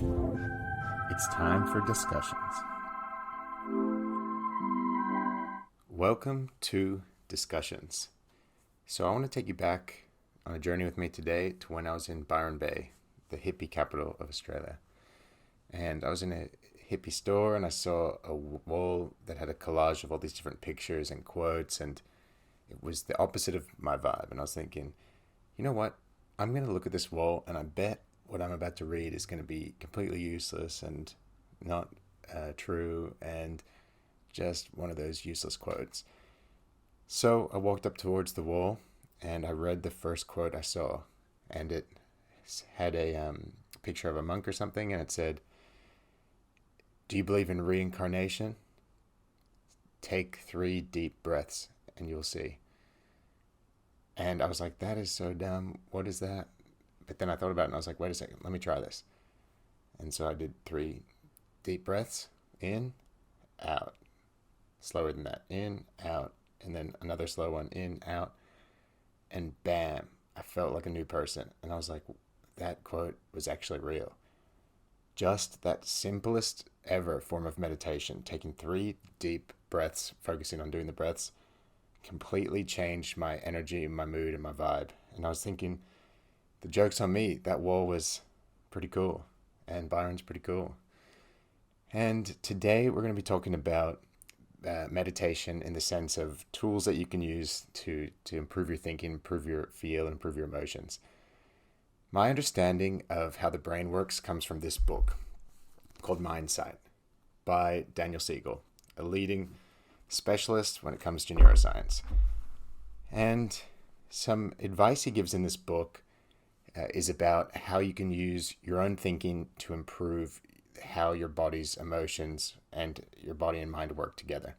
It's time for discussions. Welcome to Discussions. So I want to take you back on a journey with me today to when I was in Byron Bay, the hippie capital of Australia. And I was in a hippie store and I saw a wall that had a collage of all these different pictures and quotes, and it was the opposite of my vibe. And I was thinking, you know what? I'm going to look at this wall and I bet what I'm about to read is going to be completely useless and not true and just one of those useless quotes. So I walked up towards the wall and I read the first quote I saw, and it had a picture of a monk or something, and it said, "Do you believe in reincarnation? Take 3 deep breaths and you'll see." And I was like, that is so dumb. What is that? But then I thought about it and I was like, wait a second, let me try this. And so I did 3 deep breaths, in, out. Slower than that, in, out. And then another slow one, in, out. And bam, I felt like a new person. And I was like, that quote was actually real. Just that simplest ever form of meditation, taking 3 deep breaths, focusing on doing the breaths, completely changed my energy, my mood, and my vibe. And I was thinking, the joke's on me. That wall was pretty cool, and Byron's pretty cool. And today we're going to be talking about meditation in the sense of tools that you can use to improve your thinking, improve your feel, and improve your emotions. My understanding of how the brain works comes from this book called Mindsight by Daniel Siegel, a leading specialist when it comes to neuroscience. And some advice he gives in this book is about how you can use your own thinking to improve how your body's emotions and your body and mind work together.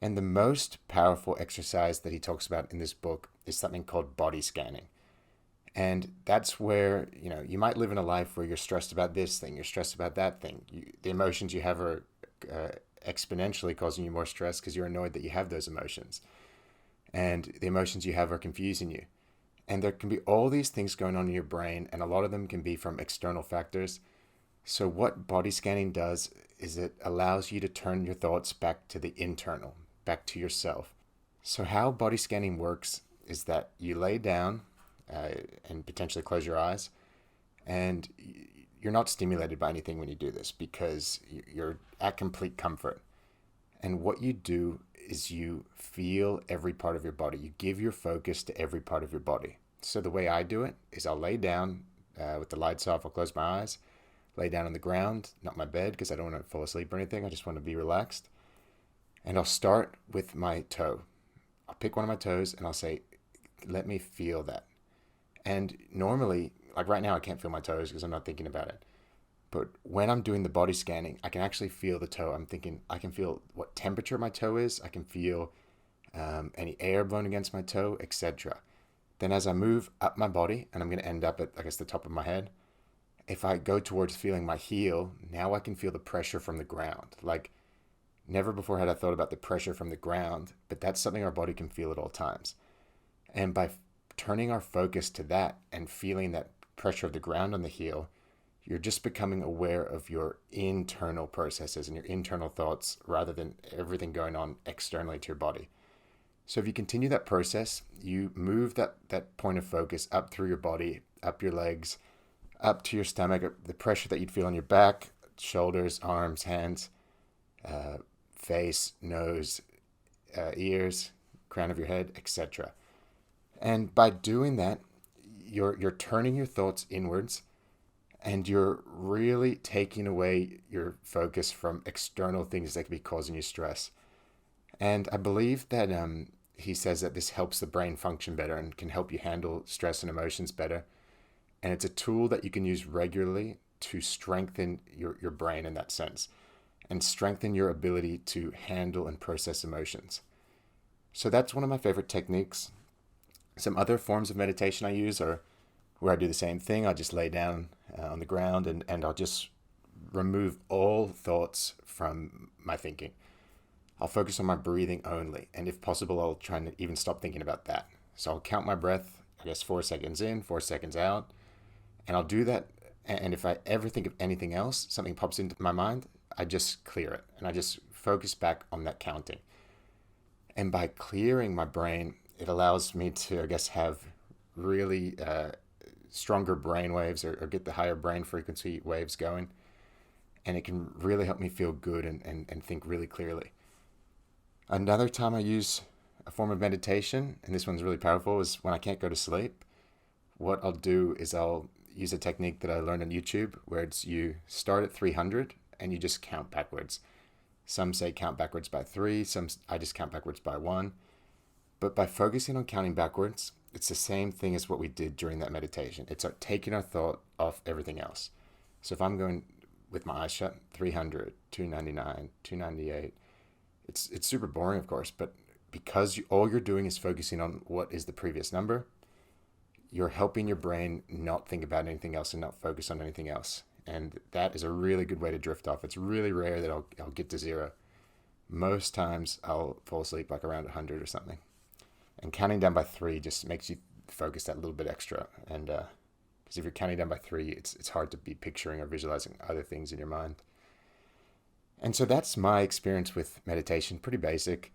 And the most powerful exercise that he talks about in this book is something called body scanning. And that's where, you might live in a life where you're stressed about this thing, you're stressed about that thing. The emotions you have are exponentially causing you more stress because you're annoyed that you have those emotions. And the emotions you have are confusing you. And there can be all these things going on in your brain, and a lot of them can be from external factors. So what body scanning does is it allows you to turn your thoughts back to the internal, back to yourself. So how body scanning works is that you lay down and potentially close your eyes, and you're not stimulated by anything when you do this because you're at complete comfort. And what you do is you feel every part of your body. You give your focus to every part of your body. So the way I do it is I'll lay down with the lights off. I'll close my eyes, lay down on the ground, not my bed because I don't want to fall asleep or anything. I just want to be relaxed. And I'll start with my toe. I'll pick one of my toes and I'll say, let me feel that. And normally, like right now, I can't feel my toes because I'm not thinking about it. But when I'm doing the body scanning, I can actually feel the toe. I'm thinking, I can feel what temperature my toe is. I can feel any air blowing against my toe, etc. Then as I move up my body, and I'm going to end up at, I guess, the top of my head, if I go towards feeling my heel, now I can feel the pressure from the ground. Like, never before had I thought about the pressure from the ground, but that's something our body can feel at all times. And by turning our focus to that and feeling that pressure of the ground on the heel, you're just becoming aware of your internal processes and your internal thoughts rather than everything going on externally to your body. So if you continue that process, you move that point of focus up through your body, up your legs, up to your stomach, the pressure that you'd feel on your back, shoulders, arms, hands, face, nose, ears, crown of your head, etc. And by doing that, you're turning your thoughts inwards, and you're really taking away your focus from external things that could be causing you stress. And I believe that he says that this helps the brain function better and can help you handle stress and emotions better. And it's a tool that you can use regularly to strengthen your brain in that sense and strengthen your ability to handle and process emotions. So that's one of my favorite techniques. Some other forms of meditation I use are where I do the same thing. I just lay down on the ground and I'll just remove all thoughts from my thinking. I'll focus on my breathing only. And if possible, I'll try and even stop thinking about that. So I'll count my breath, I guess 4 seconds in, 4 seconds out. And I'll do that And if I ever think of anything else, something pops into my mind, I just clear it and I just focus back on that counting. And by clearing my brain, it allows me to, I guess, have really stronger brain waves or get the higher brain frequency waves going. And it can really help me feel good and think really clearly. Another time I use a form of meditation, and this one's really powerful, is when I can't go to sleep. What I'll do is I'll use a technique that I learned on YouTube where it's you start at 300 and you just count backwards. Some say count backwards by 3, I just count backwards by 1. But by focusing on counting backwards, it's the same thing as what we did during that meditation. It's like taking our thought off everything else. So if I'm going with my eyes shut, 300, 299, 298, it's super boring, of course, but because all you're doing is focusing on what is the previous number, you're helping your brain not think about anything else and not focus on anything else. And that is a really good way to drift off. It's really rare that I'll get to 0. Most times I'll fall asleep like around 100 or something. And counting down by 3 just makes you focus that little bit extra. And because if you're counting down by 3, it's hard to be picturing or visualizing other things in your mind. And so that's my experience with meditation, pretty basic.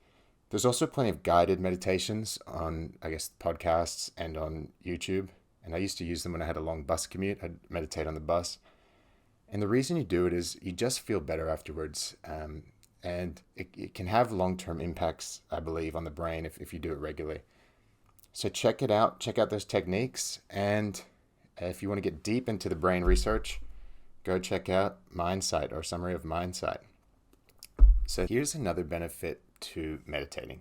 There's also plenty of guided meditations on, I guess, podcasts and on YouTube. And I used to use them when I had a long bus commute. I'd meditate on the bus. And the reason you do it is you just feel better afterwards. And it can have long-term impacts, I believe, on the brain if you do it regularly. So check it out. Check out those techniques. And if you want to get deep into the brain research, go check out Mindsight or Summary of Mindsight. So here's another benefit to meditating.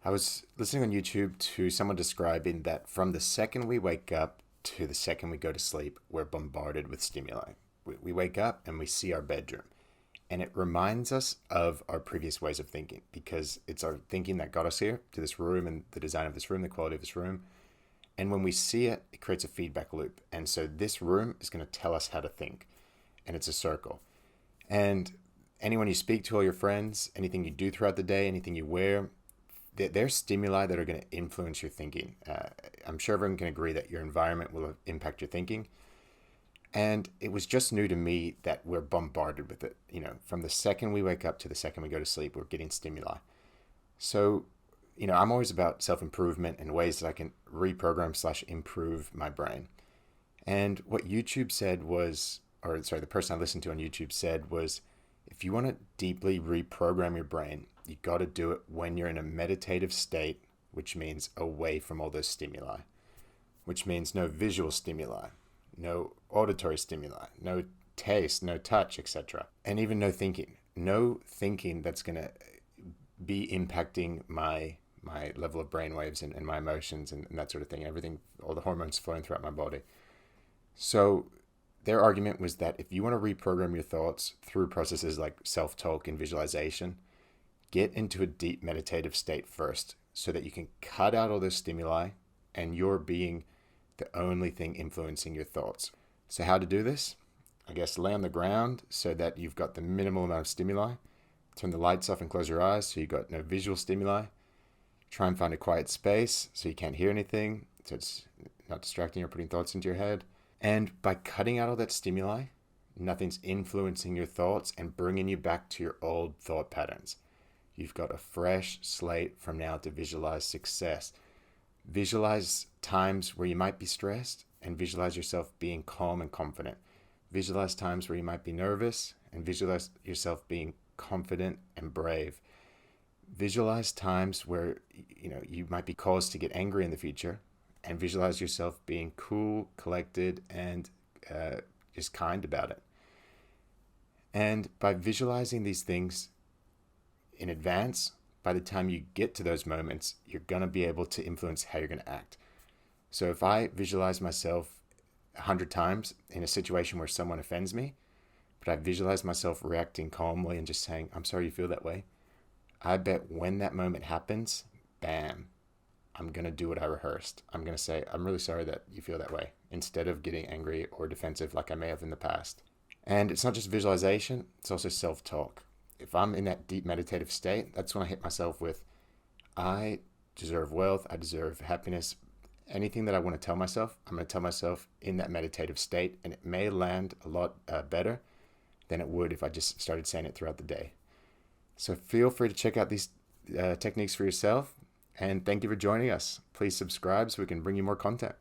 I was listening on YouTube to someone describing that from the second we wake up to the second we go to sleep, we're bombarded with stimuli. We wake up and we see our bedroom. And it reminds us of our previous ways of thinking, because it's our thinking that got us here to this room and the design of this room, the quality of this room. And when we see it, it creates a feedback loop. And so this room is going to tell us how to think. And it's a circle. And anyone you speak to, all your friends, anything you do throughout the day, anything you wear, they're stimuli that are going to influence your thinking. I'm sure everyone can agree that your environment will impact your thinking. And it was just new to me that we're bombarded with it. From the second we wake up to the second we go to sleep, we're getting stimuli. So, I'm always about self-improvement and ways that I can reprogram/improve my brain. And what YouTube said was, the person I listened to on YouTube said was, if you want to deeply reprogram your brain, you got to do it when you're in a meditative state, which means away from all those stimuli, which means no visual stimuli, no auditory stimuli, no taste, no touch, etc. And even no thinking. No thinking that's going to be impacting my level of brain waves and my emotions and that sort of thing. Everything, all the hormones flowing throughout my body. So their argument was that if you want to reprogram your thoughts through processes like self-talk and visualization, get into a deep meditative state first so that you can cut out all those stimuli and you're being the only thing influencing your thoughts. So how to do this? I guess lay on the ground so that you've got the minimal amount of stimuli. Turn the lights off and close your eyes so you've got no visual stimuli. Try and find a quiet space so you can't hear anything, so it's not distracting or putting thoughts into your head. And by cutting out all that stimuli, nothing's influencing your thoughts and bringing you back to your old thought patterns. You've got a fresh slate from now to visualize success. Visualize times where you might be stressed and visualize yourself being calm and confident. Visualize times where you might be nervous and visualize yourself being confident and brave. Visualize times where you might be caused to get angry in the future and visualize yourself being cool, collected, and just kind about it. And by visualizing these things in advance, by the time you get to those moments, you're going to be able to influence how you're going to act. So if I visualize myself 100 times in a situation where someone offends me, but I visualize myself reacting calmly and just saying, I'm sorry you feel that way, I bet when that moment happens, bam, I'm going to do what I rehearsed. I'm going to say, I'm really sorry that you feel that way, instead of getting angry or defensive like I may have in the past. And it's not just visualization, it's also self-talk. If I'm in that deep meditative state, that's when I hit myself with, I deserve wealth, I deserve happiness, anything that I want to tell myself, I'm going to tell myself in that meditative state, and it may land a lot better than it would if I just started saying it throughout the day. So feel free to check out these techniques for yourself, and thank you for joining us. Please subscribe so we can bring you more content.